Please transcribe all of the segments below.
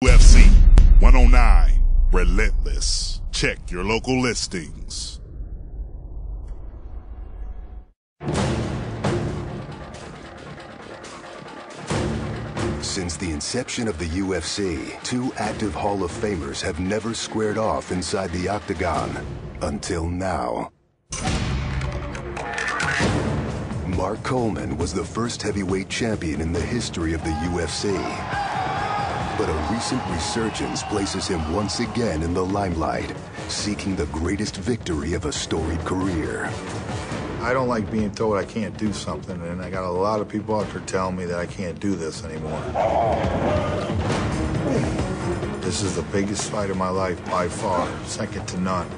UFC 109 Relentless. Check your local listings. Since the inception of the UFC, two active Hall of Famers have never squared off inside the octagon. Until now. Mark Coleman was the first heavyweight champion in the history of the UFC. But a recent resurgence places him once again in the limelight, seeking the greatest victory of a storied career. I don't like being told I can't do something, and I got a lot of people out there telling me that I can't do this anymore. This is the biggest fight of my life by far, second to none.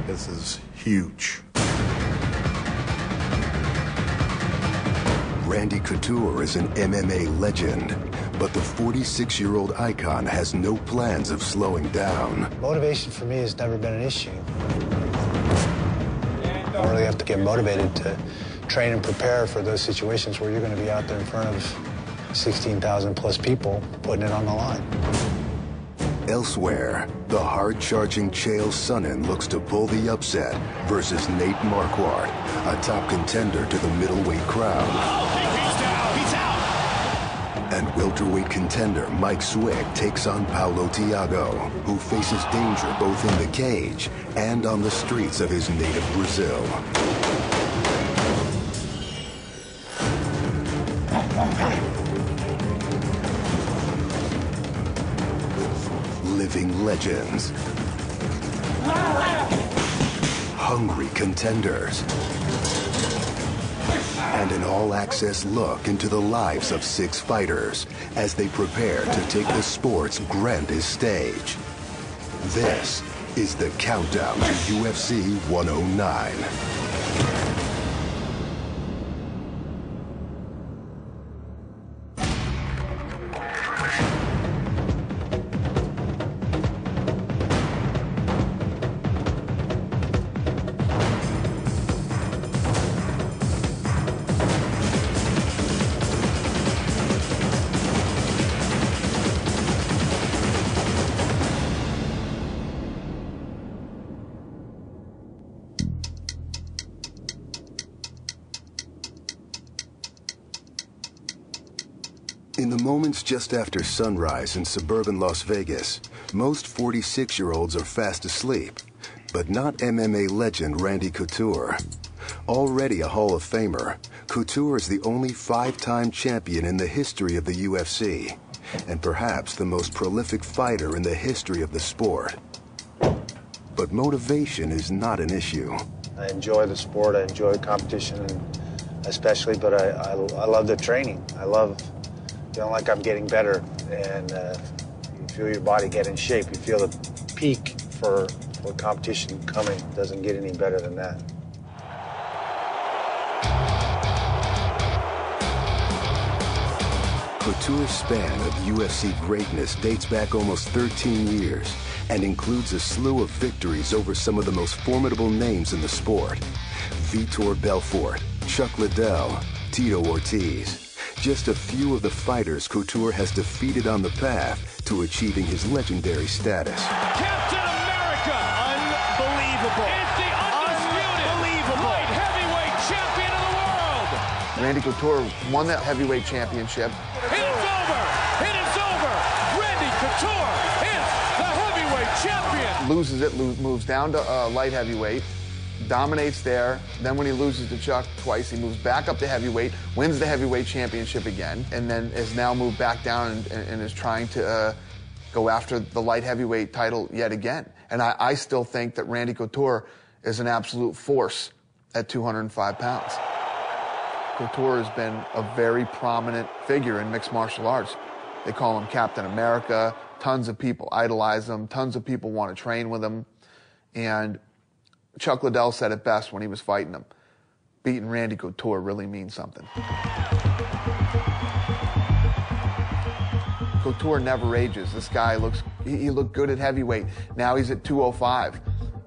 This is huge. Randy Couture is an MMA legend, but the 46-year-old icon has no plans of slowing down. Motivation for me has never been an issue. You don't really have to get motivated to train and prepare for those situations where you're going to be out there in front of 16,000 plus people putting it on the line. Elsewhere, the hard-charging Chael Sonnen looks to pull the upset versus Nate Marquardt, a top contender to the middleweight crown. He's down. He's out. And welterweight contender Mike Swick takes on Paulo Thiago, who faces danger both in the cage and on the streets of his native Brazil. Living legends. Hungry contenders. And an all-access look into the lives of 6 fighters as they prepare to take the sport's grandest stage. This is the countdown to UFC 109. In the moments just after sunrise in suburban Las Vegas, most 46-year-olds are fast asleep, but not MMA legend Randy Couture. Already a Hall of Famer, Couture is the only 5-time champion in the history of the UFC, and perhaps the most prolific fighter in the history of the sport. But motivation is not an issue. I enjoy the sport, I enjoy competition, and especially, but I love the training. I love feeling like I'm getting better, and you feel your body get in shape. You feel the peak for competition coming. Doesn't get any better than that. Couture's span of UFC greatness dates back almost 13 years and includes a slew of victories over some of the most formidable names in the sport. Vitor Belfort, Chuck Liddell, Tito Ortiz. Just a few of the fighters Couture has defeated on the path to achieving his legendary status. Captain America! Unbelievable! It's the undisputed light heavyweight champion of the world! Randy Couture won that heavyweight championship. It is over! It is over! Randy Couture is the heavyweight champion! Loses it, moves down to light heavyweight. Dominates there. Then when he loses to Chuck twice, he moves back up to heavyweight, wins the heavyweight championship again, and then has now moved back down and is trying to go after the light heavyweight title yet again. And I still think that Randy Couture is an absolute force at 205 pounds. Couture has been a very prominent figure in mixed martial arts. They call him Captain America. Tons of people idolize him. Tons of people want to train with him. And Chuck Liddell said it best when he was fighting him. Beating Randy Couture really means something. Couture never ages. This guy he looked good at heavyweight. Now he's at 205.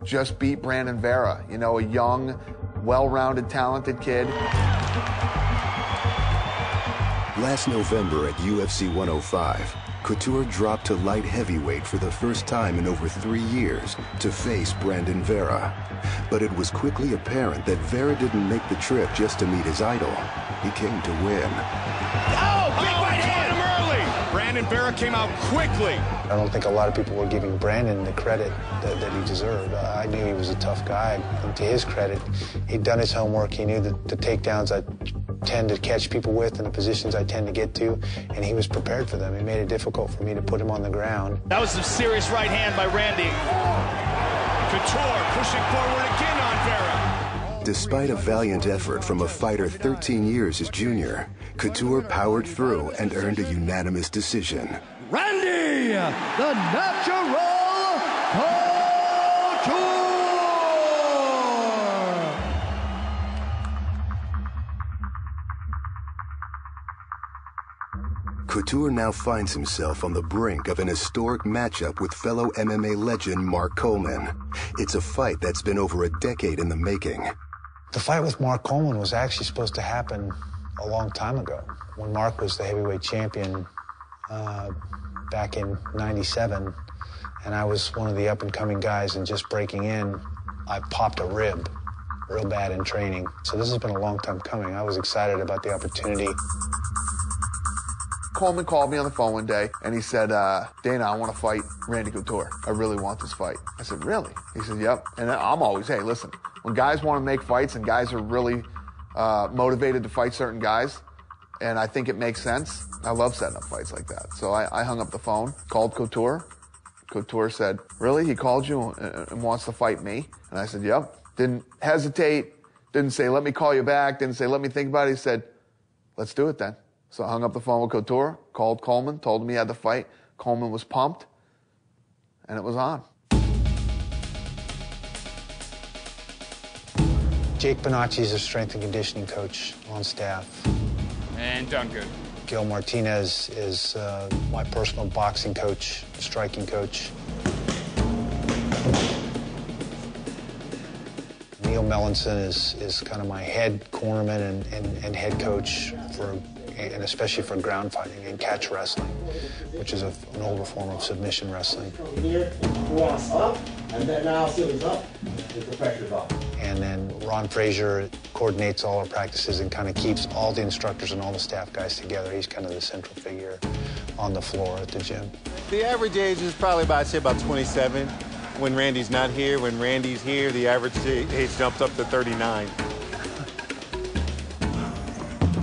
Just beat Brandon Vera, you know, a young, well-rounded, talented kid. Last November at UFC 105, Couture dropped to light heavyweight for the first time in over 3 years to face Brandon Vera. But it was quickly apparent that Vera didn't make the trip just to meet his idol. He came to win. Oh, big right hand him early. Brandon Vera came out quickly. I don't think a lot of people were giving Brandon the credit that he deserved. I knew he was a tough guy. And to his credit, he'd done his homework. He knew the takedowns I tend to catch people with and the positions I tend to get to, and he was prepared for them. He made it difficult for me to put him on the ground. That was some serious right hand by Randy. Couture pushing forward again on Vera. Despite a valiant effort from a fighter 13 years his junior, Couture powered through and earned a unanimous decision. Randy, the Natural Couture! Couture now finds himself on the brink of an historic matchup with fellow MMA legend Mark Coleman. It's a fight that's been over a decade in the making. The fight with Mark Coleman was actually supposed to happen a long time ago. When Mark was the heavyweight champion back in '97, and I was one of the up-and-coming guys and just breaking in, I popped a rib real bad in training. So this has been a long time coming. I was excited about the opportunity. Coleman called me on the phone one day, and he said, Dana, I want to fight Randy Couture. I really want this fight. I said, really? He said, yep. And I'm always, hey, listen, when guys want to make fights and guys are really motivated to fight certain guys, and I think it makes sense, I love setting up fights like that. So I hung up the phone, called Couture. Couture said, really? He called you and wants to fight me? And I said, yep. Didn't hesitate, didn't say, let me call you back, didn't say, let me think about it. He said, let's do it then. So I hung up the phone with Couture, called Coleman, told him he had the fight. Coleman was pumped, and it was on. Jake Bonacci's a strength and conditioning coach on staff. And done good. Gil Martinez is my personal boxing coach, striking coach. Neil Melanson is kind of my head cornerman and head coach and especially for ground fighting and catch wrestling, which is an older form of submission wrestling. Here, cross up, and then now he's up, the pressure's off. And then Ron Frazier coordinates all our practices and kind of keeps all the instructors and all the staff guys together. He's kind of the central figure on the floor at the gym. The average age is probably about 27 when Randy's not here. When Randy's here, the average age jumps up to 39.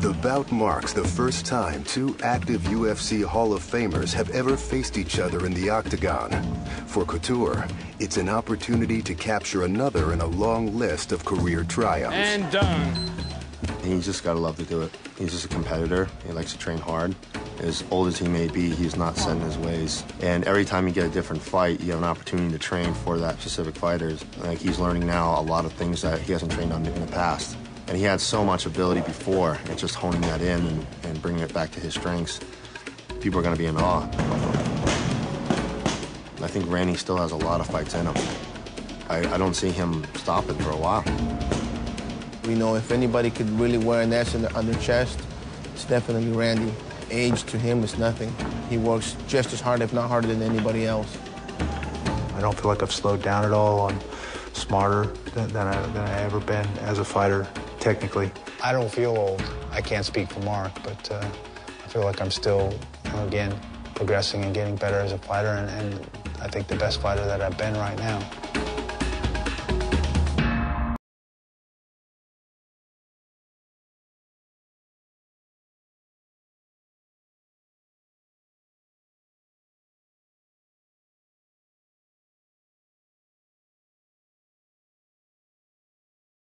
The bout marks the first time two active UFC Hall of Famers have ever faced each other in the octagon. For Couture, it's an opportunity to capture another in a long list of career triumphs. And done. He's just got to love to do it. He's just a competitor. He likes to train hard. As old as he may be, he's not set in his ways. And every time you get a different fight, you have an opportunity to train for that specific fighter. Like, he's learning now a lot of things that he hasn't trained on in the past. And he had so much ability before, and just honing that in and bringing it back to his strengths. People are going to be in awe. I think Randy still has a lot of fights in him. I don't see him stopping for a while. We know if anybody could really wear an S on their chest, it's definitely Randy. Age to him is nothing. He works just as hard, if not harder, than anybody else. I don't feel like I've slowed down at all. I'm smarter than I ever been as a fighter, technically. I don't feel old. I can't speak for Mark, but I feel like I'm still, again, progressing and getting better as a fighter, and I think the best fighter that I've been right now.